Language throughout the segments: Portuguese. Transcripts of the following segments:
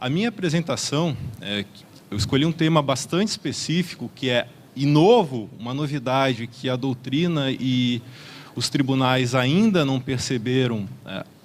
A minha apresentação, eu escolhi um tema bastante específico, que é, e novo, uma novidade que a doutrina e os tribunais ainda não perceberam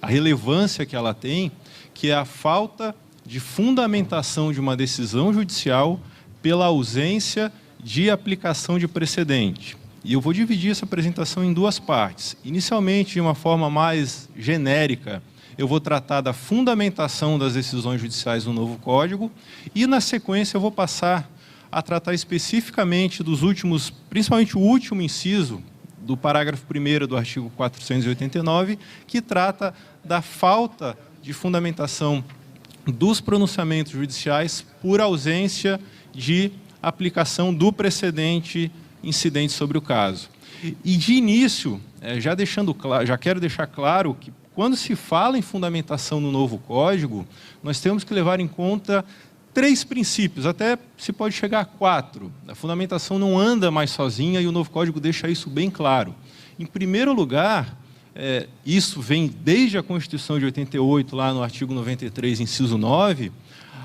a relevância que ela tem, que é a falta de fundamentação de uma decisão judicial pela ausência de aplicação de precedente. E eu vou dividir essa apresentação em duas partes. Inicialmente, de uma forma mais genérica, eu vou tratar da fundamentação das decisões judiciais no novo Código e, na sequência, eu vou passar a tratar especificamente dos últimos, principalmente o último inciso do parágrafo 1º do artigo 489, que trata da falta de fundamentação dos pronunciamentos judiciais por ausência de aplicação do precedente incidente sobre o caso. E, de início, já quero deixar claro que, quando se fala em fundamentação no novo Código, nós temos que levar em conta 3 princípios, até se pode chegar a 4. A fundamentação não anda mais sozinha e o novo Código deixa isso bem claro. Em primeiro lugar, isso vem desde a Constituição de 88, lá no artigo 93, inciso 9,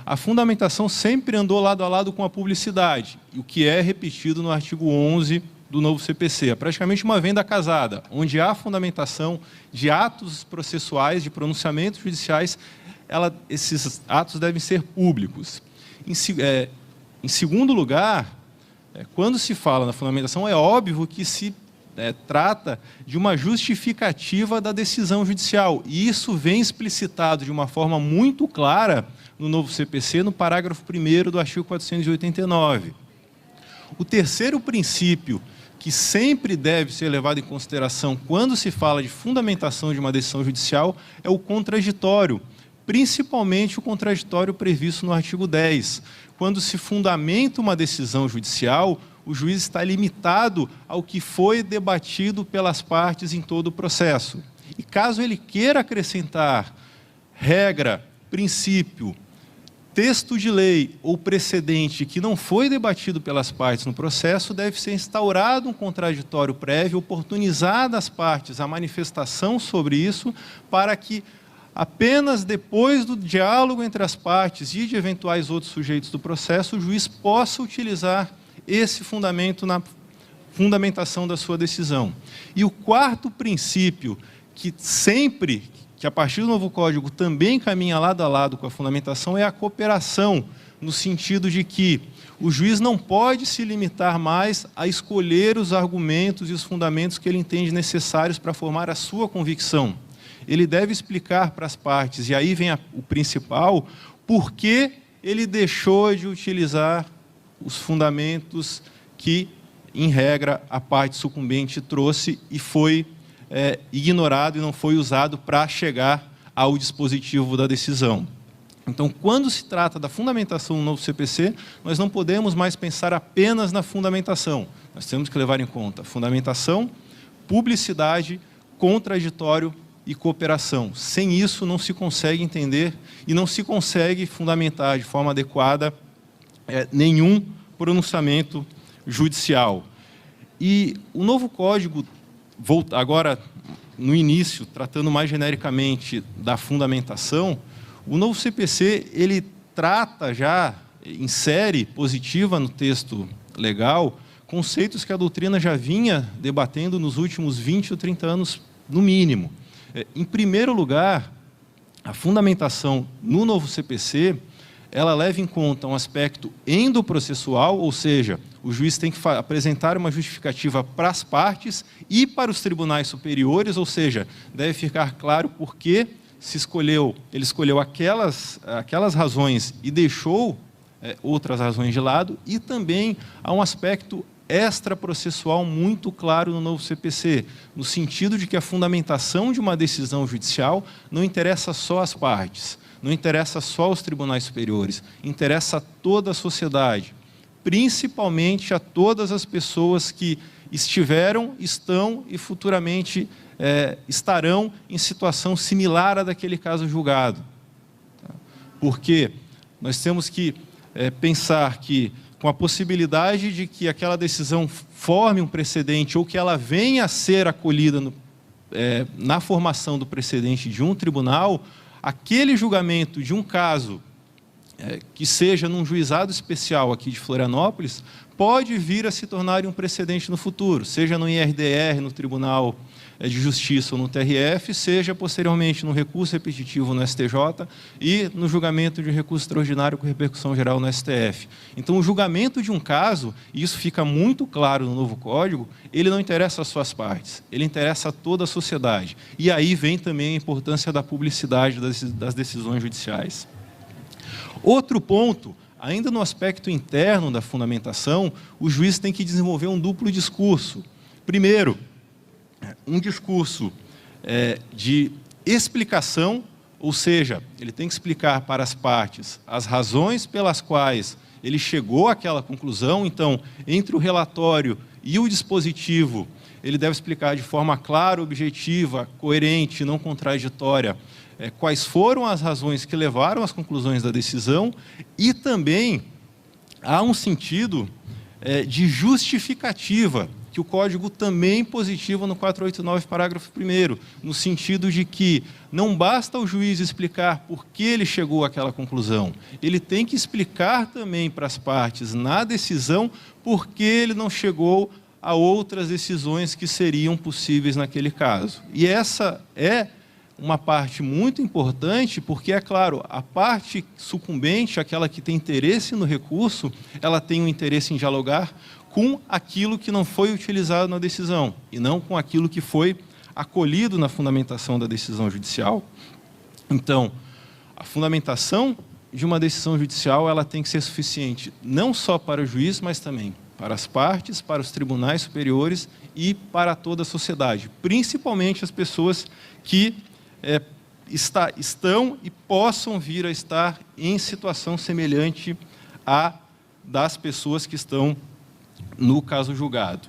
a fundamentação sempre andou lado a lado com a publicidade, o que é repetido no artigo 11 do novo CPC. É praticamente uma venda casada, onde há fundamentação de atos processuais, de pronunciamentos judiciais, esses atos devem ser públicos. Em segundo lugar, quando se fala na fundamentação, é óbvio que se trata de uma justificativa da decisão judicial, e isso vem explicitado de uma forma muito clara no novo CPC, no parágrafo 1º do artigo 489. O terceiro princípio que sempre deve ser levado em consideração quando se fala de fundamentação de uma decisão judicial é o contraditório, principalmente o contraditório previsto no artigo 10. Quando se fundamenta uma decisão judicial, o juiz está limitado ao que foi debatido pelas partes em todo o processo. E caso ele queira acrescentar regra, princípio, texto de lei ou precedente que não foi debatido pelas partes no processo, deve ser instaurado um contraditório prévio, oportunizada às partes a manifestação sobre isso, para que apenas depois do diálogo entre as partes e de eventuais outros sujeitos do processo, o juiz possa utilizar esse fundamento na fundamentação da sua decisão. E o quarto princípio, que a partir do novo Código também caminha lado a lado com a fundamentação, é a cooperação, no sentido de que o juiz não pode se limitar mais a escolher os argumentos e os fundamentos que ele entende necessários para formar a sua convicção. Ele deve explicar para as partes, e aí vem o principal, por que ele deixou de utilizar os fundamentos que, em regra, a parte sucumbente trouxe e foi ignorado e não foi usado para chegar ao dispositivo da decisão. Então, quando se trata da fundamentação do novo CPC, nós não podemos mais pensar apenas na fundamentação. Nós temos que levar em conta fundamentação, publicidade, contraditório e cooperação. Sem isso, não se consegue entender e não se consegue fundamentar de forma adequada nenhum pronunciamento judicial. E o novo Código, agora, no início, tratando mais genericamente da fundamentação, o novo CPC, ele trata já, insere positiva no texto legal, conceitos que a doutrina já vinha debatendo nos últimos 20 ou 30 anos, no mínimo. Em primeiro lugar, a fundamentação no novo CPC, ela leva em conta um aspecto endoprocessual, ou seja, o juiz tem que apresentar uma justificativa para as partes e para os tribunais superiores, ou seja, deve ficar claro por que ele escolheu aquelas razões e deixou outras razões de lado, e também há um aspecto extraprocessual muito claro no novo CPC, no sentido de que a fundamentação de uma decisão judicial não interessa só às partes, não interessa só aos tribunais superiores, interessa a toda a sociedade, principalmente a todas as pessoas que estiveram, estão e futuramente estarão em situação similar à daquele caso julgado. Porque nós temos que pensar que, com a possibilidade de que aquela decisão forme um precedente ou que ela venha a ser acolhida na formação do precedente de um tribunal, aquele julgamento de um caso que seja num juizado especial aqui de Florianópolis, pode vir a se tornar um precedente no futuro, seja no IRDR, no Tribunal de Justiça ou no TRF, seja posteriormente no recurso repetitivo no STJ e no julgamento de recurso extraordinário com repercussão geral no STF. Então, o julgamento de um caso, e isso fica muito claro no novo Código, ele não interessa às suas partes, ele interessa a toda a sociedade. E aí vem também a importância da publicidade das decisões judiciais. Outro ponto, ainda no aspecto interno da fundamentação, o juiz tem que desenvolver um duplo discurso. Primeiro, um discurso de explicação, ou seja, ele tem que explicar para as partes as razões pelas quais ele chegou àquela conclusão. Então, entre o relatório e o dispositivo, ele deve explicar de forma clara, objetiva, coerente, não contraditória, quais foram as razões que levaram às conclusões da decisão, e também há um sentido de justificativa, que o Código também positiva no 489, parágrafo 1º, no sentido de que não basta o juiz explicar por que ele chegou àquela conclusão, ele tem que explicar também para as partes na decisão por que ele não chegou a outras decisões que seriam possíveis naquele caso. E essa é uma parte muito importante, porque, é claro, a parte sucumbente, aquela que tem interesse no recurso, ela tem um interesse em dialogar com aquilo que não foi utilizado na decisão, e não com aquilo que foi acolhido na fundamentação da decisão judicial. Então, a fundamentação de uma decisão judicial, ela tem que ser suficiente não só para o juiz, mas também para as partes, para os tribunais superiores e para toda a sociedade, principalmente as pessoas que estão e possam vir a estar em situação semelhante à das pessoas que estão no caso julgado.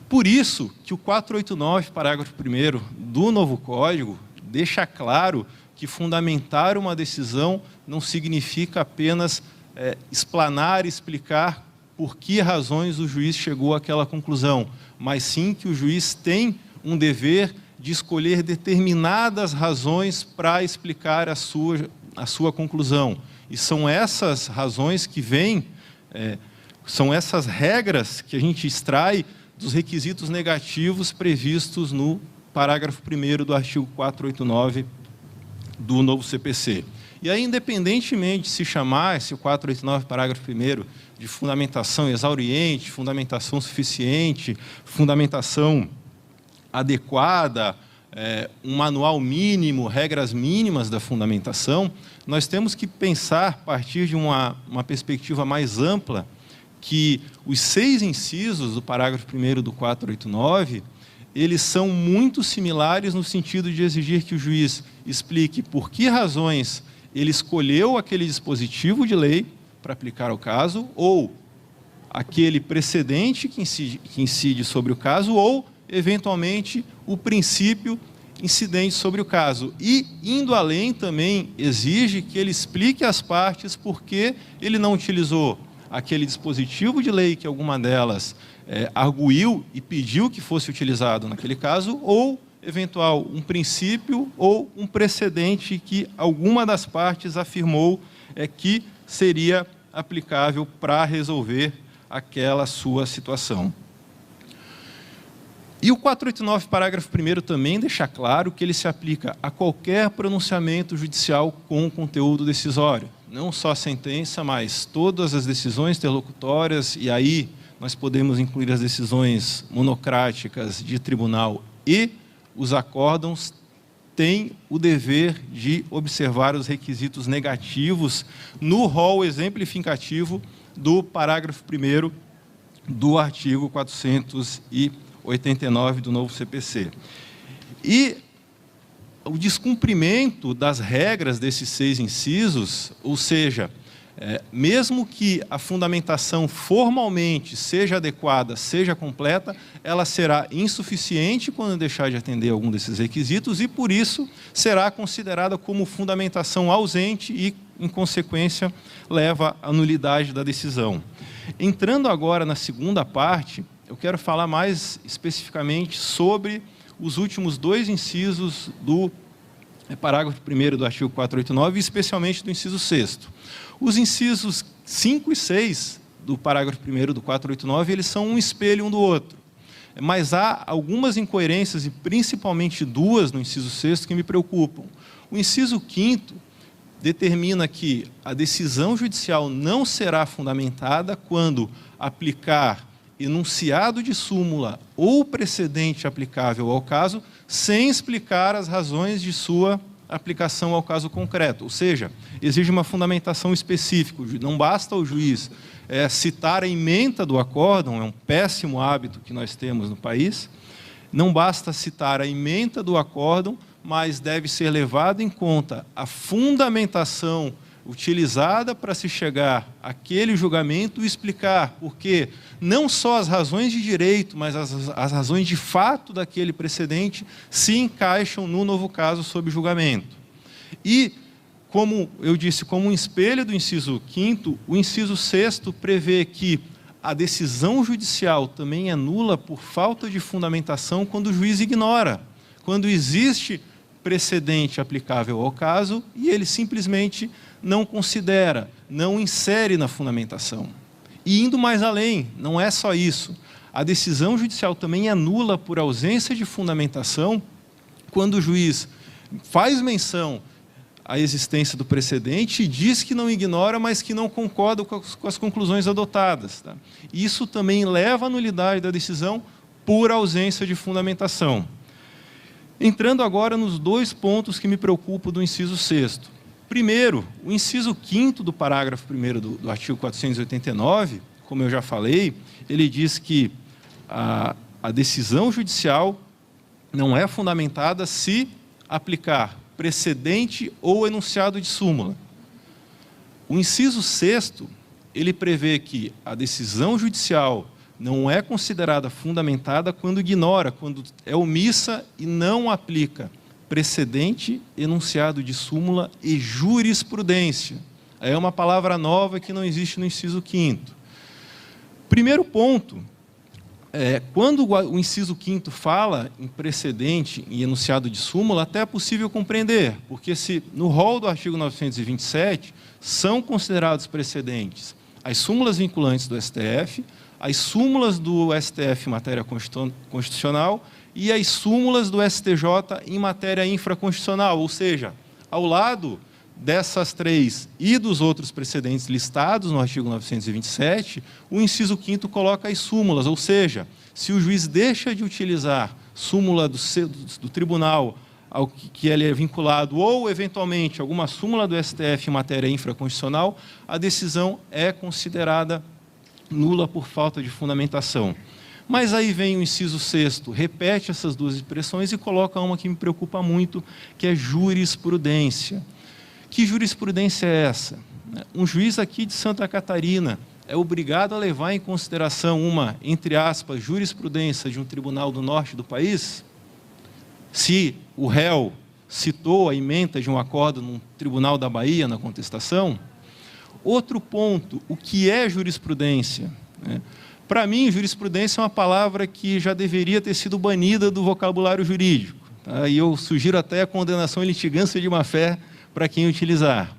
Por isso que o 489, parágrafo 1º do novo Código, deixa claro que fundamentar uma decisão não significa apenas explanar, explicar por que razões o juiz chegou àquela conclusão, mas sim que o juiz tem um dever de escolher determinadas razões para explicar a sua conclusão. E são essas razões que vêm, são essas regras que a gente extrai dos requisitos negativos previstos no parágrafo 1º do artigo 489 do novo CPC. E aí, independentemente de se chamar esse 489, parágrafo 1º, de fundamentação exauriente, fundamentação suficiente, fundamentação adequada, um manual mínimo, regras mínimas da fundamentação, nós temos que pensar, a partir de uma perspectiva mais ampla, que os 6 incisos do parágrafo 1º do 489, eles são muito similares no sentido de exigir que o juiz explique por que razões ele escolheu aquele dispositivo de lei para aplicar ao caso, ou aquele precedente que incide sobre o caso, ou, eventualmente, o princípio incidente sobre o caso. E, indo além, também exige que ele explique às partes por que ele não utilizou aquele dispositivo de lei que alguma delas arguiu e pediu que fosse utilizado naquele caso, ou, eventual, um princípio ou um precedente que alguma das partes afirmou que seria aplicável para resolver aquela sua situação. E o 489, parágrafo 1º, também deixa claro que ele se aplica a qualquer pronunciamento judicial com conteúdo decisório. Não só a sentença, mas todas as decisões interlocutórias, e aí nós podemos incluir as decisões monocráticas de tribunal, e os acórdãos têm o dever de observar os requisitos negativos no rol exemplificativo do parágrafo 1º do artigo 489 do novo CPC. E o descumprimento das regras desses 6 incisos, ou seja, mesmo que a fundamentação formalmente seja adequada, seja completa, ela será insuficiente quando deixar de atender algum desses requisitos e, por isso, será considerada como fundamentação ausente e, em consequência, leva à nulidade da decisão. Entrando agora na segunda parte, eu quero falar mais especificamente sobre os últimos 2 incisos do parágrafo 1º do artigo 489, especialmente do inciso 6º. Os incisos 5 e 6 do parágrafo 1º do 489, eles são um espelho um do outro. Mas há algumas incoerências, e principalmente duas no inciso 6º, que me preocupam. O inciso 5º determina que a decisão judicial não será fundamentada quando aplicar enunciado de súmula ou precedente aplicável ao caso, sem explicar as razões de sua aplicação ao caso concreto. Ou seja, exige uma fundamentação específica. Não basta o juiz citar a ementa do acórdão, é um péssimo hábito que nós temos no país. Não basta citar a ementa do acórdão, mas deve ser levado em conta a fundamentação utilizada para se chegar àquele julgamento e explicar porque não só as razões de direito, mas as razões de fato daquele precedente se encaixam no novo caso sob julgamento. E, como eu disse, como um espelho do inciso 5º, o inciso 6º prevê que a decisão judicial também é nula por falta de fundamentação quando o juiz ignora, quando existe precedente aplicável ao caso e ele simplesmente não considera, não insere na fundamentação. E indo mais além, não é só isso. A decisão judicial também é nula por ausência de fundamentação quando o juiz faz menção à existência do precedente e diz que não ignora, mas que não concorda com as conclusões adotadas. Tá? Isso também leva à nulidade da decisão por ausência de fundamentação. Entrando agora nos dois pontos que me preocupam do inciso 6º. Primeiro, o inciso 5º do parágrafo 1º do artigo 489, como eu já falei, ele diz que a decisão judicial não é fundamentada se aplicar precedente ou enunciado de súmula. O inciso 6º, ele prevê que a decisão judicial não é considerada fundamentada quando ignora, quando é omissa e não aplica precedente, enunciado de súmula e jurisprudência. É uma palavra nova que não existe no inciso 5º. Primeiro ponto, quando o inciso 5º fala em precedente e enunciado de súmula, até é possível compreender, porque se no rol do artigo 927 são considerados precedentes as súmulas vinculantes do STF, as súmulas do STF em matéria constitucional e as súmulas do STJ em matéria infraconstitucional, ou seja, ao lado dessas três e dos outros precedentes listados no artigo 927, o inciso 5º coloca as súmulas, ou seja, se o juiz deixa de utilizar súmula do tribunal ao que ele é vinculado ou, eventualmente, alguma súmula do STF em matéria infraconstitucional, a decisão é considerada nula por falta de fundamentação. Mas aí vem o inciso 6º, repete essas duas expressões e coloca uma que me preocupa muito, que é jurisprudência. Que jurisprudência é essa? Um juiz aqui de Santa Catarina é obrigado a levar em consideração uma, entre aspas, jurisprudência de um tribunal do norte do país? Se o réu citou a ementa de um acordo num tribunal da Bahia na contestação? Outro ponto, o que é jurisprudência? Para mim, jurisprudência é uma palavra que já deveria ter sido banida do vocabulário jurídico. Tá? E eu sugiro até a condenação em litigância de má-fé para quem utilizar.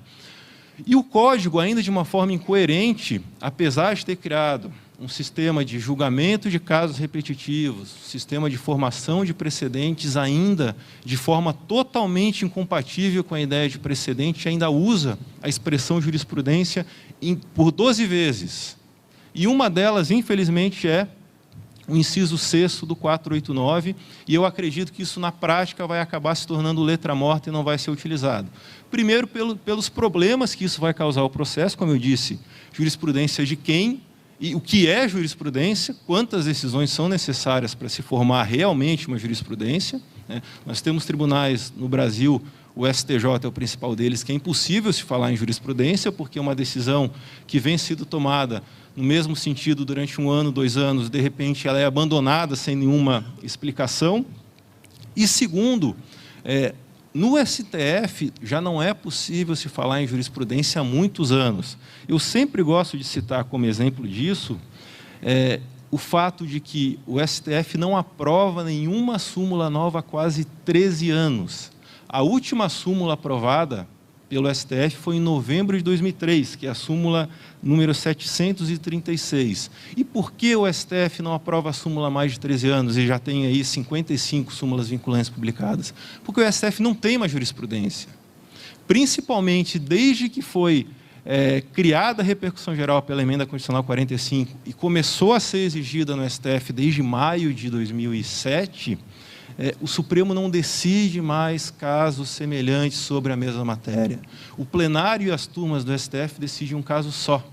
E o Código, ainda de uma forma incoerente, apesar de ter criado um sistema de julgamento de casos repetitivos, sistema de formação de precedentes, ainda de forma totalmente incompatível com a ideia de precedente, ainda usa a expressão jurisprudência por 12 vezes. E uma delas, infelizmente, é o inciso 6º do 489, e eu acredito que isso, na prática, vai acabar se tornando letra morta e não vai ser utilizado. Primeiro, pelos problemas que isso vai causar ao processo, como eu disse, jurisprudência de quem, e o que é jurisprudência, quantas decisões são necessárias para se formar realmente uma jurisprudência. Nós temos tribunais no Brasil, o STJ é o principal deles, que é impossível se falar em jurisprudência, porque uma decisão que vem sido tomada no mesmo sentido durante 1 ano, 2 anos, de repente ela é abandonada sem nenhuma explicação. E segundo, no STF já não é possível se falar em jurisprudência há muitos anos. Eu sempre gosto de citar como exemplo disso o fato de que o STF não aprova nenhuma súmula nova há quase 13 anos. A última súmula aprovada pelo STF foi em novembro de 2003, que é a súmula número 736. E por que o STF não aprova a súmula há mais de 13 anos e já tem aí 55 súmulas vinculantes publicadas? Porque o STF não tem mais jurisprudência. Principalmente desde que foi criada a repercussão geral pela Emenda Constitucional 45 e começou a ser exigida no STF desde maio de 2007, o Supremo não decide mais casos semelhantes sobre a mesma matéria. O plenário e as turmas do STF decidem um caso só.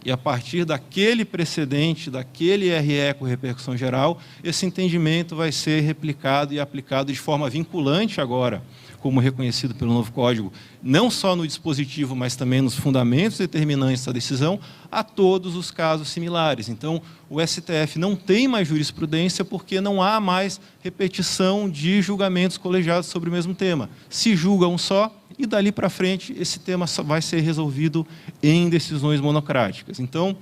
E, a partir daquele precedente, daquele RE com repercussão geral, esse entendimento vai ser replicado e aplicado de forma vinculante agora, como reconhecido pelo novo Código, não só no dispositivo, mas também nos fundamentos determinantes da decisão, a todos os casos similares. Então, o STF não tem mais jurisprudência porque não há mais repetição de julgamentos colegiados sobre o mesmo tema. Se julga um só, e dali para frente esse tema só vai ser resolvido em decisões monocráticas. Então,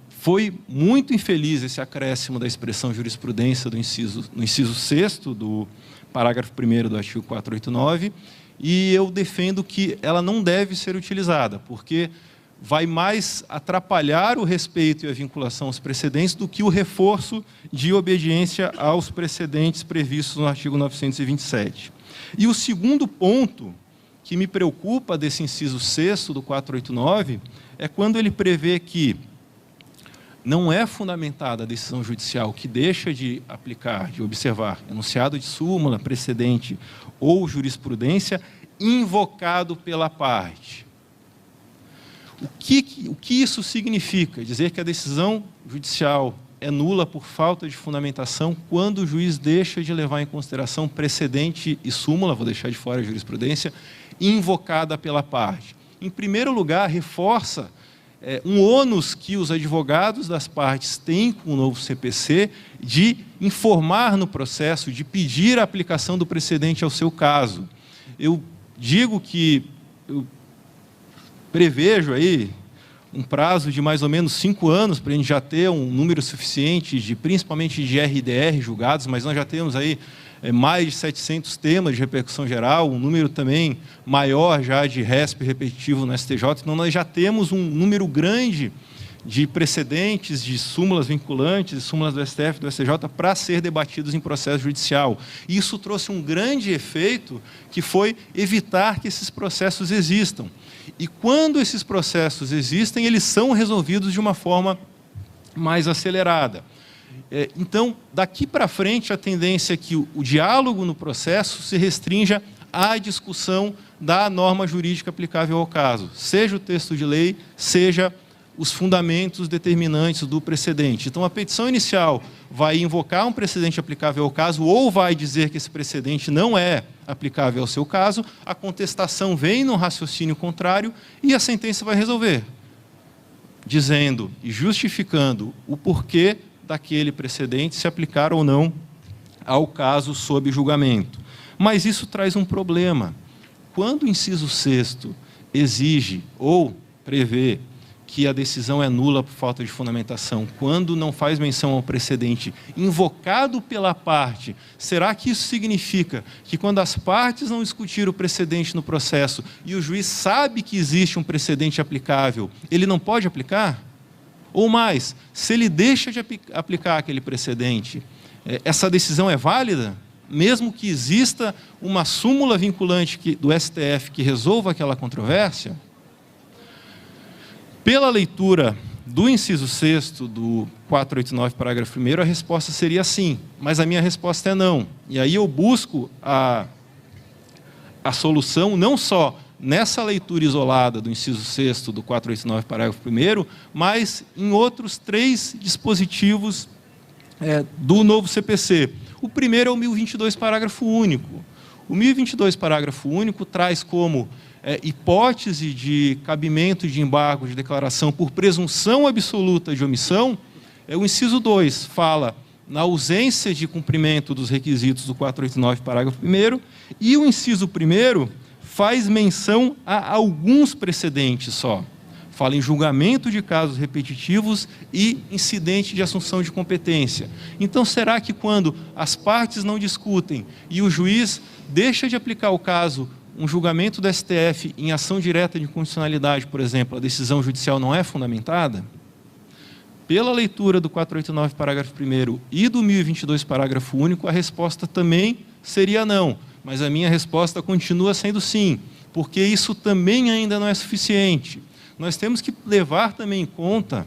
foi muito infeliz esse acréscimo da expressão jurisprudência no inciso 6º do parágrafo 1º do artigo 489, e eu defendo que ela não deve ser utilizada, porque vai mais atrapalhar o respeito e a vinculação aos precedentes do que o reforço de obediência aos precedentes previstos no artigo 927. E o segundo ponto que me preocupa desse inciso 6º do 489 é quando ele prevê que não é fundamentada a decisão judicial que deixa de aplicar, de observar, enunciado de súmula, precedente ou jurisprudência, invocado pela parte. O que isso significa? Dizer que a decisão judicial é nula por falta de fundamentação quando o juiz deixa de levar em consideração precedente e súmula, vou deixar de fora a jurisprudência, invocada pela parte. Em primeiro lugar, reforça um ônus que os advogados das partes têm com o novo CPC de informar no processo, de pedir a aplicação do precedente ao seu caso. Eu digo que eu prevejo aí um prazo de mais ou menos 5 anos para a gente já ter um número suficiente, principalmente de RDR julgados, mas nós já temos aí mais de 700 temas de repercussão geral, um número também maior já de RESP repetitivo no STJ, então nós já temos um número grande de precedentes, de súmulas vinculantes, de súmulas do STF, do STJ, para ser debatidos em processo judicial. E isso trouxe um grande efeito, que foi evitar que esses processos existam. E quando esses processos existem, eles são resolvidos de uma forma mais acelerada. Então, daqui para frente, a tendência é que o diálogo no processo se restrinja à discussão da norma jurídica aplicável ao caso, seja o texto de lei, seja os fundamentos determinantes do precedente. Então, a petição inicial vai invocar um precedente aplicável ao caso ou vai dizer que esse precedente não é aplicável ao seu caso, a contestação vem no raciocínio contrário e a sentença vai resolver, dizendo e justificando o porquê daquele precedente se aplicar ou não ao caso sob julgamento. Mas isso traz um problema. Quando o inciso 6º exige ou prevê que a decisão é nula por falta de fundamentação, quando não faz menção ao precedente invocado pela parte, será que isso significa que quando as partes não discutiram o precedente no processo e o juiz sabe que existe um precedente aplicável, ele não pode aplicar? Ou mais, se ele deixa de aplicar aquele precedente, essa decisão é válida? Mesmo que exista uma súmula vinculante do STF que resolva aquela controvérsia? Pela leitura do inciso 6º do 489, parágrafo 1º, a resposta seria sim, mas a minha resposta é não. E aí eu busco a solução não só nessa leitura isolada do inciso 6º do 489, parágrafo 1º, mas em outros 3 dispositivos do novo CPC. O primeiro é o 1022, parágrafo único. O 1022, parágrafo único, traz como hipótese de cabimento de embargo de declaração por presunção absoluta de omissão, o inciso 2 fala na ausência de cumprimento dos requisitos do 489, parágrafo 1º, e o inciso 1º faz menção a alguns precedentes só. Fala em julgamento de casos repetitivos e incidente de assunção de competência. Então, será que quando as partes não discutem e o juiz deixa de aplicar o caso um julgamento do STF em ação direta de inconstitucionalidade, por exemplo, a decisão judicial não é fundamentada? Pela leitura do 489, parágrafo 1º e do 1022, parágrafo único, a resposta também seria não. Mas a minha resposta continua sendo sim, porque isso também ainda não é suficiente. Nós temos que levar também em conta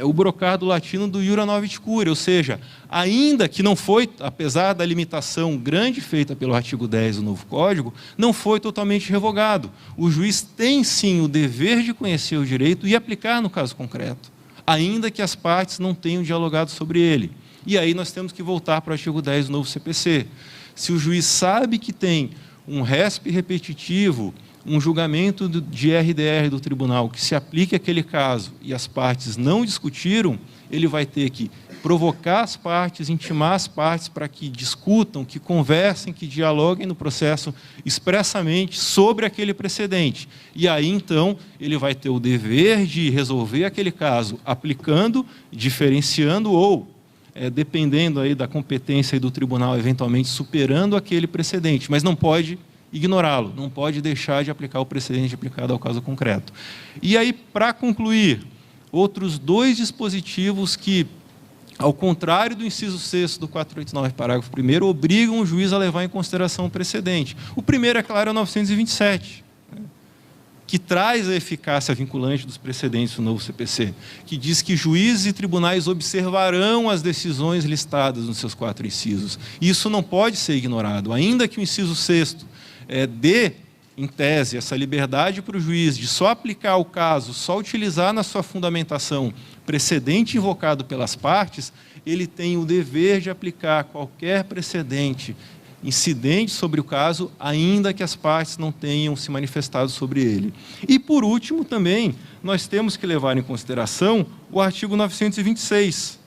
o brocado latino do iura novit curia, ou seja, ainda que não foi, apesar da limitação grande feita pelo artigo 10 do novo Código, não foi totalmente revogado. O juiz tem sim o dever de conhecer o direito e aplicar no caso concreto, ainda que as partes não tenham dialogado sobre ele. E aí nós temos que voltar para o artigo 10 do novo CPC. Se o juiz sabe que tem um RESP repetitivo, um julgamento de RDR do tribunal que se aplique àquele caso e as partes não discutiram, ele vai ter que provocar as partes, intimar as partes para que discutam, que conversem, que dialoguem no processo expressamente sobre aquele precedente. E aí, então, ele vai ter o dever de resolver aquele caso aplicando, diferenciando ou, dependendo aí da competência do tribunal, eventualmente superando aquele precedente, mas não pode ignorá-lo, não pode deixar de aplicar o precedente aplicado ao caso concreto. E aí, para concluir, outros dois dispositivos que, ao contrário do inciso 6º do 489, parágrafo 1º, obrigam o juiz a levar em consideração o precedente. O primeiro, é claro, é o 927, que traz a eficácia vinculante dos precedentes do novo CPC, que diz que juízes e tribunais observarão as decisões listadas nos seus 4 incisos. Isso não pode ser ignorado, ainda que o inciso 6º dê, em tese, essa liberdade para o juiz de só aplicar o caso, só utilizar na sua fundamentação precedente invocado pelas partes, ele tem o dever de aplicar qualquer precedente incidente sobre o caso, ainda que as partes não tenham se manifestado sobre ele. E, por último, também, nós temos que levar em consideração o artigo 926.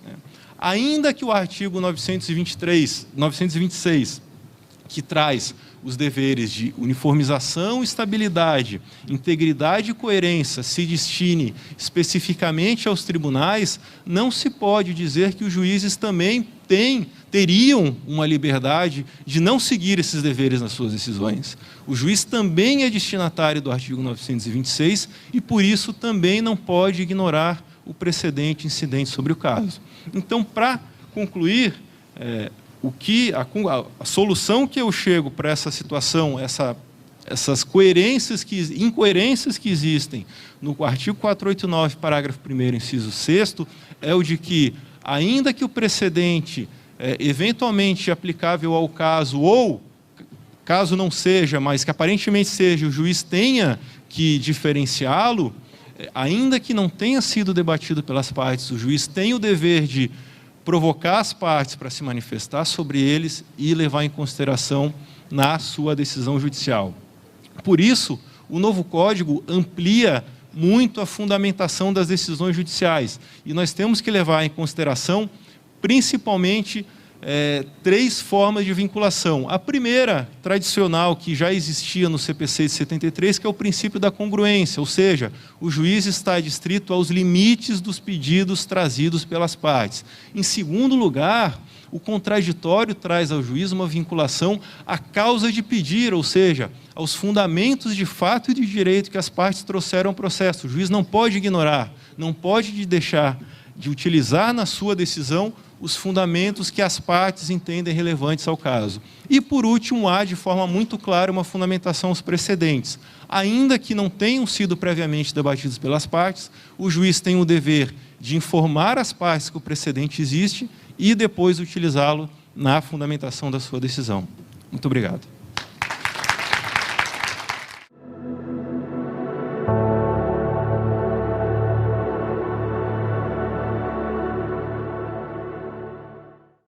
Ainda que o artigo 926, que traz os deveres de uniformização, estabilidade, integridade e coerência se destine especificamente aos tribunais, não se pode dizer que os juízes também teriam uma liberdade de não seguir esses deveres nas suas decisões. O juiz também é destinatário do artigo 926 e, por isso, também não pode ignorar o precedente incidente sobre o caso. Então, para concluir, a solução que eu chego para essa situação, essas incoerências que existem no artigo 489, parágrafo 1º, inciso 6º, é o de que, ainda que o precedente eventualmente aplicável ao caso, ou, caso não seja, mas que aparentemente seja, o juiz tenha que diferenciá-lo, ainda que não tenha sido debatido pelas partes, o juiz tem o dever de provocar as partes para se manifestar sobre eles e levar em consideração na sua decisão judicial. Por isso, o novo Código amplia muito a fundamentação das decisões judiciais e nós temos que levar em consideração, principalmente, 3 formas de vinculação. A primeira, tradicional, que já existia no CPC de 73, que é o princípio da congruência, ou seja, o juiz está adstrito aos limites dos pedidos trazidos pelas partes. Em segundo lugar, o contraditório traz ao juiz uma vinculação à causa de pedir, ou seja, aos fundamentos de fato e de direito que as partes trouxeram ao processo. O juiz não pode ignorar, não pode deixar de utilizar na sua decisão os fundamentos que as partes entendem relevantes ao caso. E, por último, há, de forma muito clara, uma fundamentação aos precedentes. Ainda que não tenham sido previamente debatidos pelas partes, o juiz tem o dever de informar as partes que o precedente existe e depois utilizá-lo na fundamentação da sua decisão. Muito obrigado.